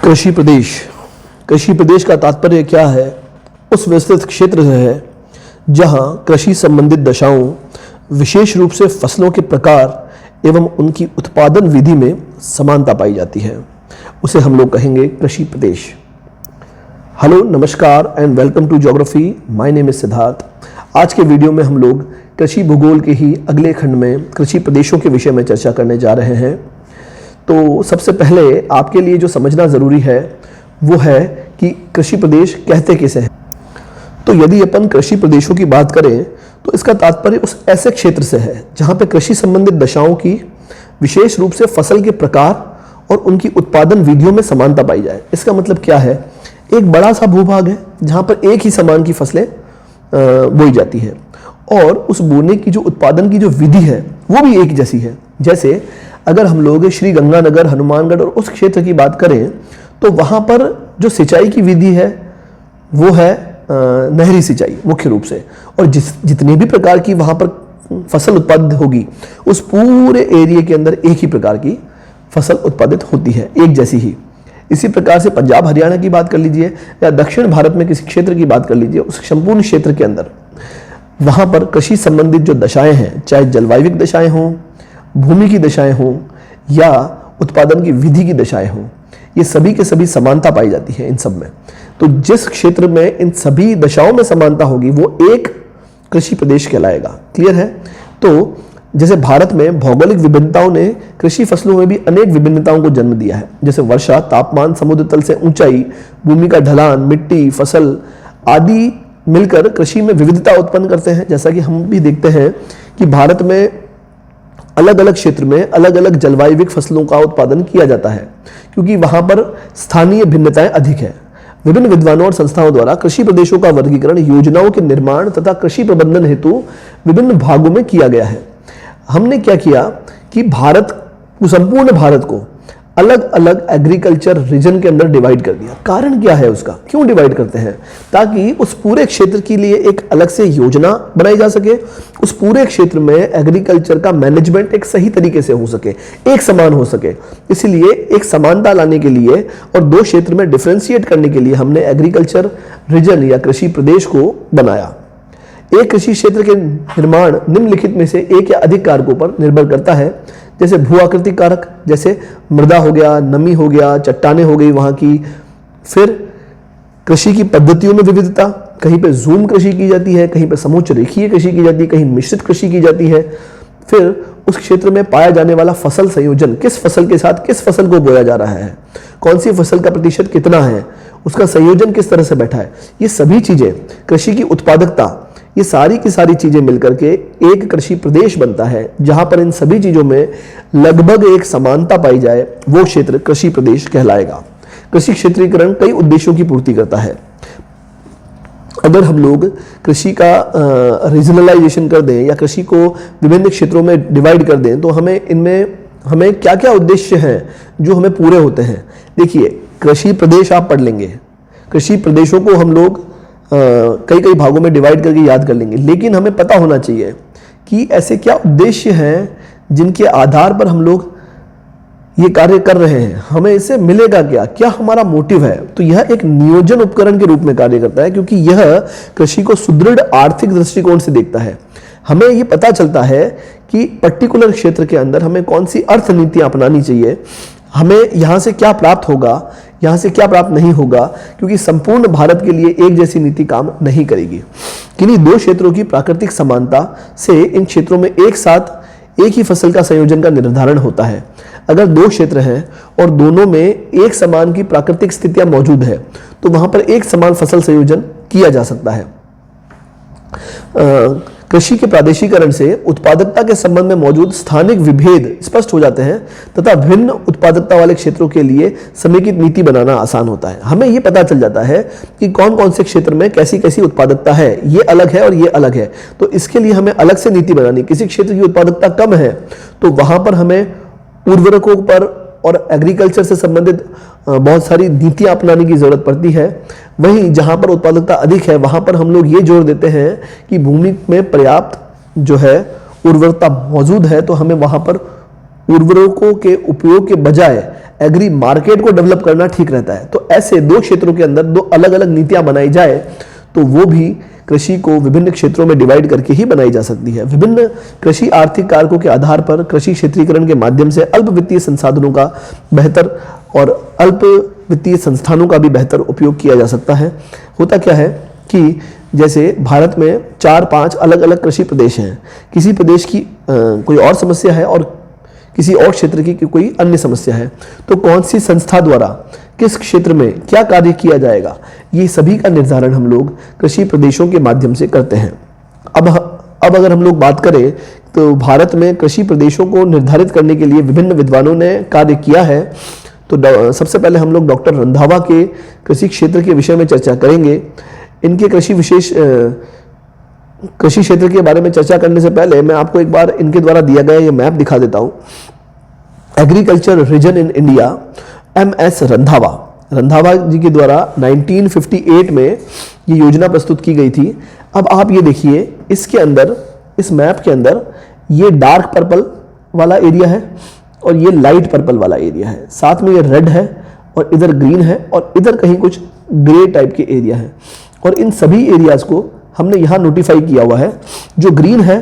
कृषि प्रदेश। कृषि प्रदेश का तात्पर्य क्या है? उस विस्तृत क्षेत्र से है जहां कृषि संबंधित दशाओं, विशेष रूप से फसलों के प्रकार एवं उनकी उत्पादन विधि में समानता पाई जाती है, उसे हम लोग कहेंगे कृषि प्रदेश। हेलो, नमस्कार and welcome to geography. My name is Siddharth. आज के वीडियो में हम लोग कृषि भूगोल के ही अगले खंड में कृषि प्रदेशों के विषय में चर्चा करने जा रहे हैं। तो सबसे पहले आपके लिए जो समझना ज़रूरी है वो है कि कृषि प्रदेश कहते किसे हैं। तो यदि अपन कृषि प्रदेशों की बात करें तो इसका तात्पर्य उस ऐसे क्षेत्र से है जहाँ पे कृषि संबंधित दशाओं की, विशेष रूप से फसल के प्रकार और उनकी उत्पादन विधियों में समानता पाई जाए। इसका मतलब क्या है? एक बड़ा सा भूभाग है जहाँ पर एक ही समान की फसलें बोई जाती है और उस बोने की जो उत्पादन की जो विधि है वो भी एक जैसी है। जैसे अगर हम लोग श्री गंगानगर, हनुमानगढ़ और उस क्षेत्र की बात करें तो वहाँ पर जो सिंचाई की विधि है वो है नहरी सिंचाई मुख्य रूप से, और जितने भी प्रकार की वहाँ पर फसल उत्पादित होगी उस पूरे एरिया के अंदर एक ही प्रकार की फसल उत्पादित होती है, एक जैसी ही। इसी प्रकार से पंजाब हरियाणा की बात कर लीजिए या दक्षिण भारत में किसी क्षेत्र की बात कर लीजिए, उस संपूर्ण क्षेत्र के अंदर वहाँ पर कृषि संबंधित जो दशाएं हैं, चाहे जलवायविक दशाएं हों, भूमि की दशाएं हों या उत्पादन की विधि की दशाएं हों, ये सभी के सभी समानता पाई जाती है इन सब में। तो जिस क्षेत्र में इन सभी दशाओं में समानता होगी वो एक कृषि प्रदेश कहलाएगा। क्लियर है? तो जैसे भारत में भौगोलिक विभिन्नताओं ने कृषि फसलों में भी अनेक विभिन्नताओं को जन्म दिया है। जैसे वर्षा, तापमान, समुद्र तल से ऊंचाई, भूमि का ढलान, मिट्टी, फसल आदि मिलकर कृषि में विविधता उत्पन्न करते हैं। जैसा कि हम भी देखते हैं कि भारत में अलग अलग क्षेत्र में अलग अलग जलवायविक फसलों का उत्पादन किया जाता है क्योंकि वहां पर स्थानीय भिन्नताएं अधिक है। विभिन्न विद्वानों और संस्थाओं द्वारा कृषि प्रदेशों का वर्गीकरण योजनाओं के निर्माण तथा कृषि प्रबंधन हेतु विभिन्न भागों में किया गया है। हमने क्या किया कि संपूर्ण भारत को अलग अलग एग्रीकल्चर रीजन के अंदर डिवाइड कर दिया। कारण क्या है उसका? क्यों डिवाइड करते हैं? ताकि उस पूरे क्षेत्र के लिए एक अलग से योजना बनाई जा सके, उस पूरे क्षेत्र में एग्रीकल्चर का मैनेजमेंट एक सही तरीके से हो सके, एक समान हो सके। इसलिए एक समानता लाने के लिए और दो क्षेत्र में डिफरेंशिएट करने के लिए हमने एग्रीकल्चर रीजन या कृषि प्रदेश को बनाया। एक कृषि क्षेत्र के निर्माण निम्नलिखित में से एक या अधिक कारकों पर निर्भर करता है। जैसे भू आकृतिक कारक, जैसे मृदा हो गया, नमी हो गया, चट्टानें हो गई वहां की। फिर कृषि की पद्धतियों में विविधता, कहीं पे जूम कृषि की जाती है, कहीं पे समोच्च रेखीय कृषि की जाती है, कहीं मिश्रित कृषि की जाती है। फिर उस क्षेत्र में पाया जाने वाला फसल संयोजन, किस फसल के साथ किस फसल को बोया जा रहा है, कौन सी फसल का प्रतिशत कितना है, उसका संयोजन किस तरह से बैठा है, ये सभी चीजें, कृषि की उत्पादकता, ये सारी की सारी चीजें मिलकर के एक कृषि प्रदेश बनता है। जहां पर इन सभी चीजों में लगभग एक समानता पाई जाए वो क्षेत्र कृषि प्रदेश कहलाएगा। कृषि क्षेत्रीकरण कई उद्देश्यों की पूर्ति करता है। अगर हम लोग कृषि का रीजनलाइजेशन कर दें या कृषि को विभिन्न क्षेत्रों में डिवाइड कर दें तो हमें क्या क्या उद्देश्य हैं जो हमें पूरे होते हैं। देखिए, कृषि प्रदेश आप पढ़ लेंगे, कृषि प्रदेशों को हम लोग कई कई भागों में डिवाइड करके याद कर लेंगे, लेकिन हमें पता होना चाहिए कि ऐसे क्या उद्देश्य हैं जिनके आधार पर हम लोग ये कार्य कर रहे हैं, हमें इससे मिलेगा क्या, क्या हमारा मोटिव है। तो यह एक नियोजन उपकरण के रूप में कार्य करता है क्योंकि यह कृषि को सुदृढ़ आर्थिक दृष्टिकोण से देखता है। हमें ये पता चलता है कि पर्टिकुलर क्षेत्र के अंदर हमें कौन सी अर्थ नीतियां अपनानी चाहिए, हमें यहाँ से क्या प्राप्त होगा, यहाँ से क्या प्राप्त नहीं होगा, क्योंकि संपूर्ण भारत के लिए एक जैसी नीति काम नहीं करेगी। किन्हीं दो क्षेत्रों की प्राकृतिक समानता से इन क्षेत्रों में एक साथ एक ही फसल का संयोजन का निर्धारण होता है। अगर दो क्षेत्र हैं और दोनों में एक समान की प्राकृतिक स्थितियां मौजूद है तो वहां पर एक समान फसल संयोजन किया जा सकता है। कृषि के प्रादेशिकरण से उत्पादकता के संबंध में मौजूद स्थानिक विभेद स्पष्ट हो जाते हैं तथा भिन्न उत्पादकता वाले क्षेत्रों के लिए समेकित नीति बनाना आसान होता है। हमें यह पता चल जाता है कि कौन कौन से क्षेत्र में कैसी कैसी उत्पादकता है, ये अलग है और ये अलग है, तो इसके लिए हमें अलग से नीति बनानी। किसी क्षेत्र की उत्पादकता कम है तो वहां पर हमें उर्वरकों पर और एग्रीकल्चर से संबंधित बहुत सारी नीतियां अपनाने की जरूरत पड़ती है। वहीं जहां पर उत्पादकता अधिक है वहां पर हम लोग ये जोर देते हैं कि भूमि में पर्याप्त जो है उर्वरता मौजूद है, तो हमें वहां पर उर्वरकों के उपयोग के बजाय एग्री मार्केट को डेवलप करना ठीक रहता है। तो ऐसे दो क्षेत्रों के अंदर दो अलग अलग नीतियां बनाई जाए तो वो भी कृषि को विभिन्न क्षेत्रों में डिवाइड करके ही बनाई जा सकती है। विभिन्न कृषि आर्थिक कारकों के आधार पर कृषि क्षेत्रीकरण के माध्यम से अल्प वित्तीय संसाधनों का बेहतर और अल्प वित्तीय संस्थानों का भी बेहतर उपयोग किया जा सकता है। होता क्या है कि जैसे भारत में 4-5 अलग अलग कृषि प्रदेश हैं, किसी प्रदेश की कोई और समस्या है और किसी और क्षेत्र की कोई अन्य समस्या है, तो कौन सी संस्था द्वारा किस क्षेत्र में क्या कार्य किया जाएगा, ये सभी का निर्धारण हम लोग कृषि प्रदेशों के माध्यम से करते हैं। अब अगर हम लोग बात करें तो भारत में कृषि प्रदेशों को निर्धारित करने के लिए विभिन्न विद्वानों ने कार्य किया है। तो सबसे पहले हम लोग डॉक्टर रंधावा के कृषि क्षेत्र के विषय में चर्चा करेंगे। इनके कृषि क्षेत्र के बारे में चर्चा करने से पहले मैं आपको एक बार इनके द्वारा दिया गया ये मैप दिखा देता हूं। Agriculture region in India, MS Randhawa ji के द्वारा 1958 में ये योजना प्रस्तुत की गई थी। अब आप ये देखिए, इसके अंदर, इस मैप के अंदर ये डार्क पर्पल वाला एरिया है और ये लाइट पर्पल वाला एरिया है, साथ में ये रेड है और इधर ग्रीन है और इधर कहीं कुछ ग्रे टाइप के एरिया है। और इन सभी एरियाज को हमने यहाँ नोटिफाई किया हुआ है। जो ग्रीन है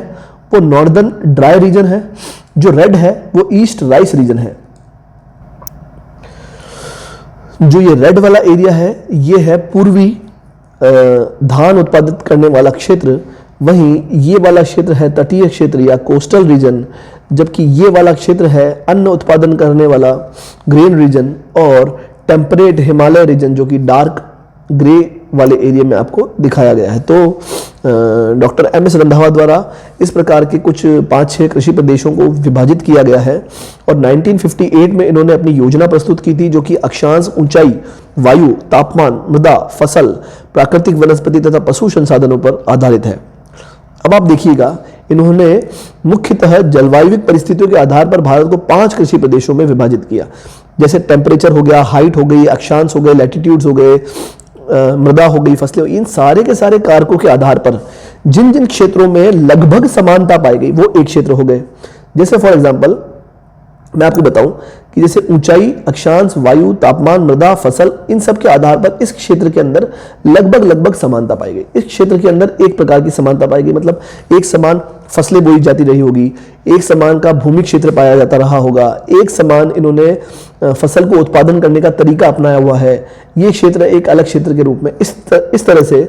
वो नॉर्दर्न ड्राई रीजन है, जो रेड है वो ईस्ट राइस रीजन है। जो ये रेड वाला एरिया है ये है पूर्वी धान उत्पादित करने वाला क्षेत्र, वहीं ये वाला क्षेत्र है तटीय क्षेत्र या कोस्टल रीजन, जबकि ये वाला क्षेत्र है अन्न उत्पादन करने वाला ग्रेन रीजन और टेम्परेट हिमालय रीजन, जो कि डार्क ग्रे वाले एरिया में आपको दिखाया गया है। तो डॉक्टर MS रंधावा द्वारा इस प्रकार के कुछ 5-6 कृषि प्रदेशों को विभाजित किया गया है और 1958 में इन्होंने अपनी योजना प्रस्तुत की थी, जो कि अक्षांश, ऊंचाई, वायु, तापमान, मृदा, फसल, प्राकृतिक वनस्पति तथा पशु संसाधनों पर आधारित है। अब आप देखिएगा, इन्होंने मुख्यतः जलवायु परिस्थितियों के आधार पर भारत को 5 कृषि प्रदेशों में विभाजित किया। जैसे टेम्परेचर हो गया, हाइट हो गई, अक्षांश हो गए, लैटिट्यूड्स हो गए, मृदा हो गई, फसलें, इन सारे के सारे कारकों के आधार पर जिन जिन क्षेत्रों में लगभग समानता पाई गई वो एक क्षेत्र हो गए। जैसे फॉर एग्जांपल मैं आपको बताऊं कि जैसे ऊंचाई, अक्षांश, वायु, तापमान, मृदा, फसल, इन सब के आधार पर इस क्षेत्र के अंदर लगभग समानता पाई गई। इस क्षेत्र के अंदर एक प्रकार की समानता पाई गई, मतलब एक समान फसलें बोई जाती रही होगी, एक समान का भूमि क्षेत्र पाया जाता रहा होगा, एक समान इन्होंने फसल को उत्पादन करने का तरीका अपनाया हुआ है। ये क्षेत्र एक अलग क्षेत्र के रूप में इस तरह से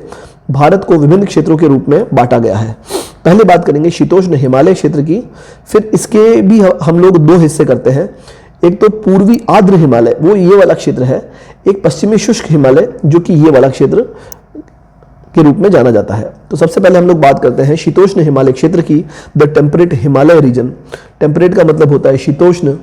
भारत को विभिन्न क्षेत्रों के रूप में बांटा गया है। पहले बात करेंगे शीतोष्ण हिमालय क्षेत्र की, फिर इसके भी हम लोग 2 हिस्से करते हैं। एक तो पूर्वी आर्द्र हिमालय, वो ये वाला क्षेत्र है, एक पश्चिमी शुष्क हिमालय, जो कि ये वाला क्षेत्र के रूप में जाना जाता है। तो सबसे पहले हम लोग बात करते हैं शीतोष्ण हिमालय क्षेत्र की, the temperate Himalaya region. Temperate का मतलब होता है शीतोष्ण,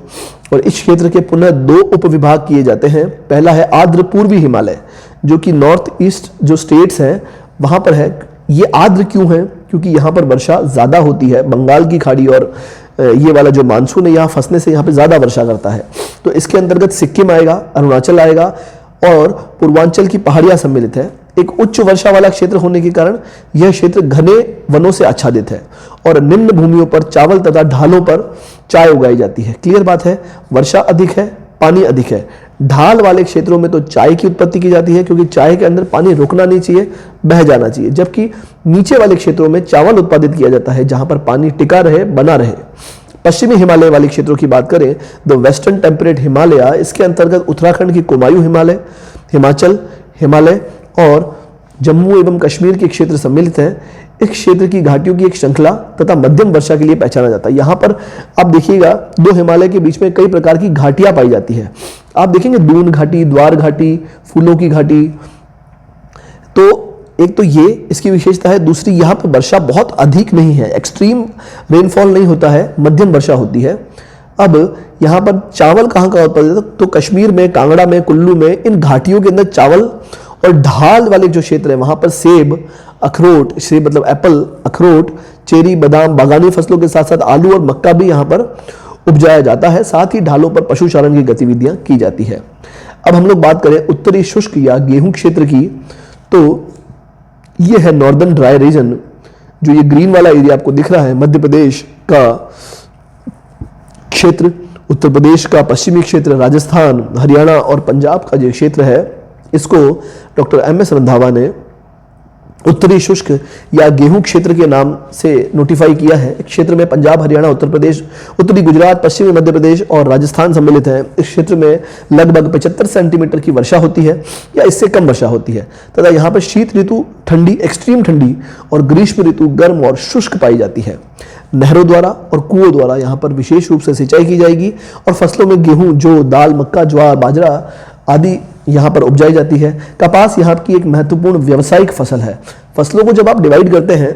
और इस क्षेत्र के पुनः 2 उपविभाग किए जाते हैं। पहला है आर्द्र पूर्वी हिमालय, जो कि नॉर्थ ईस्ट जो स्टेट्स हैं वहां पर है। ये आर्द्र क्यों है? क्योंकि यहाँ पर वर्षा ज्यादा होती है, बंगाल की खाड़ी और ये वाला जो मानसून है यहाँ फंसने से यहाँ पे ज्यादा वर्षा करता है। तो इसके अंतर्गत सिक्किम आएगा, अरुणाचल आएगा और पूर्वांचल की पहाड़ियां सम्मिलित है। एक उच्च वर्षा वाला क्षेत्र होने के कारण यह क्षेत्र घने वनों से आच्छादित है और निम्न भूमियों पर चावल तथा ढालों पर चाय उगाई जाती है। क्लियर बात है, वर्षा अधिक है, पानी अधिक है। ढाल वाले क्षेत्रों में तो चाय की उत्पत्ति की जाती है, क्योंकि चाय के अंदर पानी रुकना नहीं चाहिए, बह जाना चाहिए, जबकि नीचे वाले क्षेत्रों में चावल उत्पादित किया जाता है, जहां पर पानी टिका रहे, बना रहे। पश्चिमी हिमालय वाले क्षेत्रों की बात करें, द वेस्टर्न टेम्परेट हिमालय, इसके अंतर्गत उत्तराखंड की कुमायूं हिमालय, हिमाचल हिमालय और जम्मू एवं कश्मीर के क्षेत्र सम्मिलित हैं। इस क्षेत्र की घाटियों की एक श्रृंखला तथा मध्यम वर्षा के लिए पहचाना जाता है। यहाँ पर आप देखिएगा 2 हिमालय के बीच में कई प्रकार की घाटियां पाई जाती है। आप देखेंगे दून घाटी, द्वार घाटी, फूलों की घाटी। तो एक तो ये इसकी विशेषता है, दूसरी यहाँ पर वर्षा बहुत अधिक नहीं है, एक्सट्रीम रेनफॉल नहीं होता है, मध्यम वर्षा होती है। अब यहाँ पर चावल कहाँ का उत्पादन होता है? तो कश्मीर में, कांगड़ा में, कुल्लू में, इन घाटियों के अंदर चावल, और ढाल वाले जो क्षेत्र है वहां पर सेब, अखरोट, सेब मतलब एप्पल, अखरोट, चेरी, बादाम, बागानी फसलों के साथ साथ आलू और मक्का भी यहाँ पर उपजाया जाता है। साथ ही ढालों पर पशुचारण की गतिविधियां की जाती है। अब हम लोग बात करें उत्तरी शुष्क या गेहूं क्षेत्र की, तो ये है नॉर्दर्न ड्राई रीजन। जो ये ग्रीन वाला एरिया आपको दिख रहा है, मध्य प्रदेश का क्षेत्र, उत्तर प्रदेश का पश्चिमी क्षेत्र, राजस्थान, हरियाणा और पंजाब का जो क्षेत्र है, इसको डॉक्टर एम.एस. रंधावा ने उत्तरी शुष्क या गेहूं क्षेत्र के नाम से नोटिफाई किया है। इस क्षेत्र में पंजाब, हरियाणा, उत्तर प्रदेश, उत्तरी गुजरात, पश्चिमी मध्य प्रदेश और राजस्थान सम्मिलित है। इस क्षेत्र में लगभग 75 सेंटीमीटर की वर्षा होती है या इससे कम वर्षा होती है तथा यहाँ पर शीत ऋतु ठंडी, एक्सट्रीम ठंडी और ग्रीष्म ऋतु गर्म और शुष्क पाई जाती है। नहरों द्वारा और कुओं द्वारा यहाँ पर विशेष रूप से सिंचाई की जाएगी और फसलों में गेहूं, जौ, दाल, मक्का, ज्वार, बाजरा आदि यहाँ पर उपजाई जाती है। कपास यहाँ की एक महत्वपूर्ण व्यावसायिक फसल है। फसलों को जब आप डिवाइड करते हैं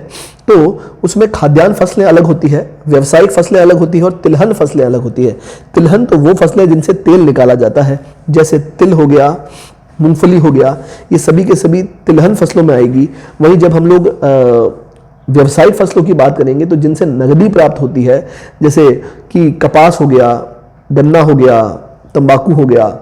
तो उसमें खाद्यान्न फसलें अलग होती है, व्यावसायिक फसलें अलग होती है और तिलहन फसलें अलग होती है। तिलहन तो वो फसलें जिनसे तेल निकाला जाता है, जैसे तिल हो गया, मूंगफली हो गया, ये सभी के सभी तिलहन फसलों में आएगी। वहीं जब हम लोग व्यावसायिक फसलों की बात करेंगे तो जिनसे नगदी प्राप्त होती है, जैसे कि कपास हो गया, गन्ना हो गया, तंबाकू हो गया।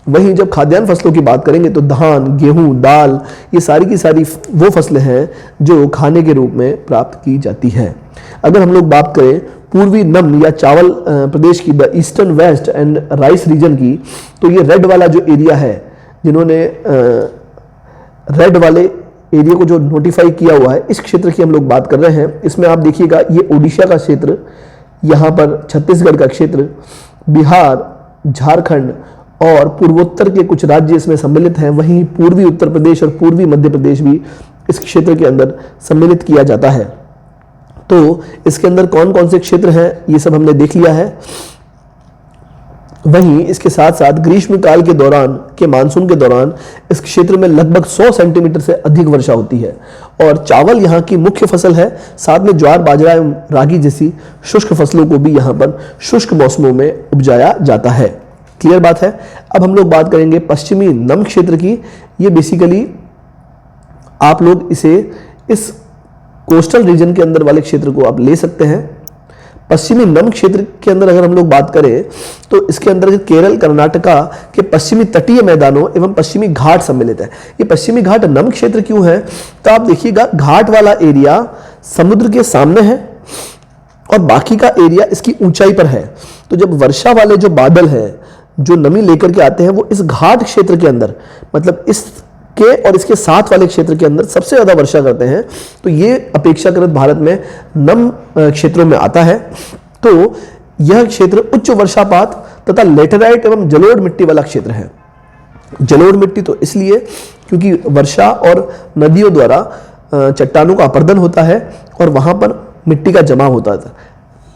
वहीं जब खाद्यान्न फसलों की बात करेंगे तो धान, गेहूं, दाल, ये सारी की सारी वो फसलें हैं जो खाने के रूप में प्राप्त की जाती है। अगर हम लोग बात करें पूर्वी नम या चावल प्रदेश की, the eastern west and rice region की, तो ये रेड वाला जो एरिया है, जिन्होंने रेड वाले एरिया को जो नोटिफाई किया हुआ है, इस क्षेत्र की हम लोग बात कर रहे हैं। इसमें आप देखिएगा ये उड़ीसा का क्षेत्र, यहाँ पर छत्तीसगढ़ का क्षेत्र, बिहार, झारखंड और पूर्वोत्तर के कुछ राज्य इसमें सम्मिलित हैं। वहीं पूर्वी उत्तर प्रदेश और पूर्वी मध्य प्रदेश भी इस क्षेत्र के अंदर सम्मिलित किया जाता है। तो इसके अंदर कौन कौन से क्षेत्र हैं ये सब हमने देख लिया है। वहीं इसके साथ साथ ग्रीष्म काल के दौरान के मानसून के दौरान इस क्षेत्र में लगभग 100 सेंटीमीटर से अधिक वर्षा होती है और चावल यहाँ की मुख्य फसल है। साथ में ज्वार, बाजरा एवं रागी जैसी शुष्क फसलों को भी यहाँ पर शुष्क मौसमों में उपजाया जाता है। क्लियर बात है। अब हम लोग बात करेंगे पश्चिमी नम क्षेत्र की। ये बेसिकली आप लोग इसे इस कोस्टल रीजन के अंदर वाले क्षेत्र को आप ले सकते हैं। पश्चिमी नम क्षेत्र के अंदर अगर हम लोग बात करें तो इसके अंदर केरल, कर्नाटका के पश्चिमी तटीय मैदानों एवं पश्चिमी घाट सम्मिलित है। ये पश्चिमी घाट नम क्षेत्र क्यों है? तो आप देखिएगा घाट वाला एरिया समुद्र के सामने है और बाकी का एरिया इसकी ऊंचाई पर है। तो जब वर्षा वाले जो बादल हैं जो नमी लेकर के आते हैं वो इस घाट क्षेत्र के अंदर, मतलब इसके और इसके साथ वाले क्षेत्र के अंदर सबसे ज्यादा वर्षा करते हैं। तो ये अपेक्षाकृत भारत में नम क्षेत्रों में आता है। तो यह क्षेत्र उच्च वर्षापात तथा लेटेराइट एवं जलोढ़ मिट्टी वाला क्षेत्र है। जलोढ़ मिट्टी तो इसलिए क्योंकि वर्षा और नदियों द्वारा चट्टानों का अपर्दन होता है और वहां पर मिट्टी का जमाव होता है।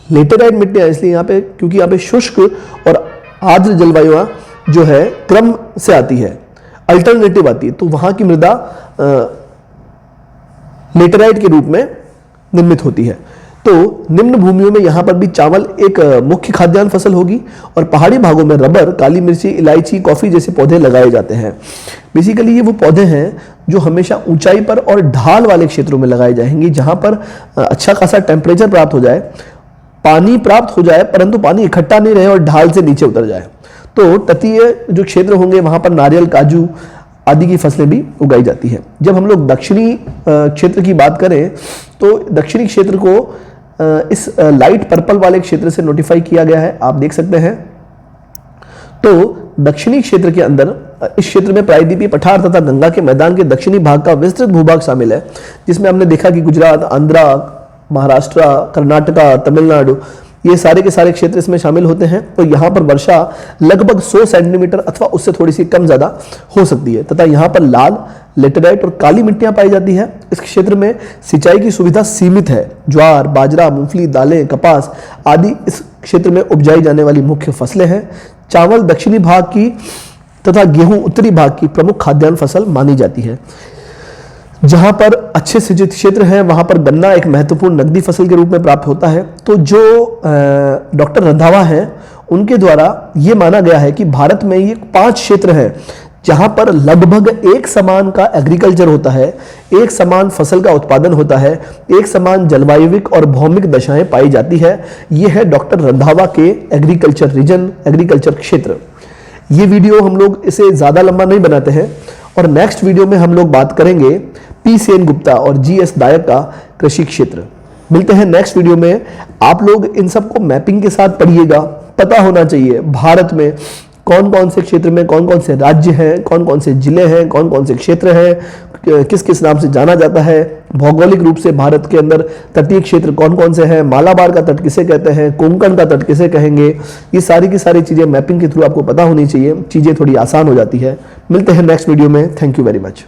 लेटेराइट मिट्टी इसलिए यहाँ पे क्योंकि यहाँ पे शुष्क और आर्द्र जलवायु जो है क्रम से आती है, अल्टरनेटिव आती है, तो वहां की मृदा लेटेराइट के रूप में निर्मित होती है। तो निम्न भूमियों में यहां पर भी चावल एक मुख्य खाद्यान्न फसल होगी और पहाड़ी भागों में रबर, काली मिर्ची, इलायची, कॉफी जैसे पौधे लगाए जाते हैं। बेसिकली ये वो पौधे हैं जो हमेशा ऊंचाई पर और ढाल वाले क्षेत्रों में लगाए जाएंगे, जहां पर अच्छा खासा टेम्परेचर प्राप्त हो जाए, पानी प्राप्त हो जाए परंतु पानी इकट्ठा नहीं रहे और ढाल से नीचे उतर जाए। तो तटीय जो क्षेत्र होंगे वहां पर नारियल, काजू आदि की फसलें भी उगाई जाती है। जब हम लोग दक्षिणी क्षेत्र की बात करें तो दक्षिणी क्षेत्र को इस लाइट पर्पल वाले क्षेत्र से नोटिफाई किया गया है, आप देख सकते हैं। तो दक्षिणी क्षेत्र के अंदर इस क्षेत्र में प्रायद्वीपीय पठार तथा गंगा के मैदान के दक्षिणी भाग का विस्तृत भूभाग शामिल है, जिसमें हमने देखा कि गुजरात, आंध्रा, महाराष्ट्र, कर्नाटका, तमिलनाडु ये सारे के सारे क्षेत्र इसमें शामिल होते हैं। तो यहाँ पर वर्षा लगभग 100 सेंटीमीटर अथवा उससे थोड़ी सी कम ज्यादा हो सकती है तथा यहाँ पर लाल, लेटेराइट और काली मिट्टियां पाई जाती है। इस क्षेत्र में सिंचाई की सुविधा सीमित है। ज्वार, बाजरा, मूंगफली, दालें, कपास आदि इस क्षेत्र में उपजाई जाने वाली मुख्य फसलें हैं। चावल दक्षिणी भाग की तथा गेहूं उत्तरी भाग की प्रमुख खाद्यान्न फसल मानी जाती है। जहां पर अच्छे सिंचित क्षेत्र हैं वहां पर गन्ना एक महत्वपूर्ण नकदी फसल के रूप में प्राप्त होता है। तो जो डॉक्टर रंधावा हैं उनके द्वारा ये माना गया है कि भारत में ये 5 क्षेत्र हैं जहां पर लगभग एक समान का एग्रीकल्चर होता है, एक समान फसल का उत्पादन होता है, एक समान जलवायुविक और भौमिक दशाएं पाई जाती है। ये है डॉक्टर रंधावा के एग्रीकल्चर रीजन, एग्रीकल्चर क्षेत्र। ये वीडियो हम लोग इसे ज्यादा लंबा नहीं बनाते हैं और नेक्स्ट वीडियो में हम लोग बात करेंगे पी सेन गुप्ता और जी.एस. नायक का कृषि क्षेत्र। मिलते हैं नेक्स्ट वीडियो में। आप लोग इन सबको मैपिंग के साथ पढ़िएगा, पता होना चाहिए भारत में कौन कौन से क्षेत्र में कौन कौन से राज्य हैं, कौन कौन से जिले हैं, कौन कौन से क्षेत्र हैं, किस किस नाम से जाना जाता है, भौगोलिक रूप से भारत के अंदर तटीय क्षेत्र कौन कौन से हैं, मालाबार का तट किसे कहते हैं, कोंकण का तट किसे कहेंगे, ये सारी की सारी चीज़ें मैपिंग के थ्रू आपको पता होनी चाहिए, चीज़ें थोड़ी आसान हो जाती है। मिलते हैं नेक्स्ट वीडियो में। Thank you very much.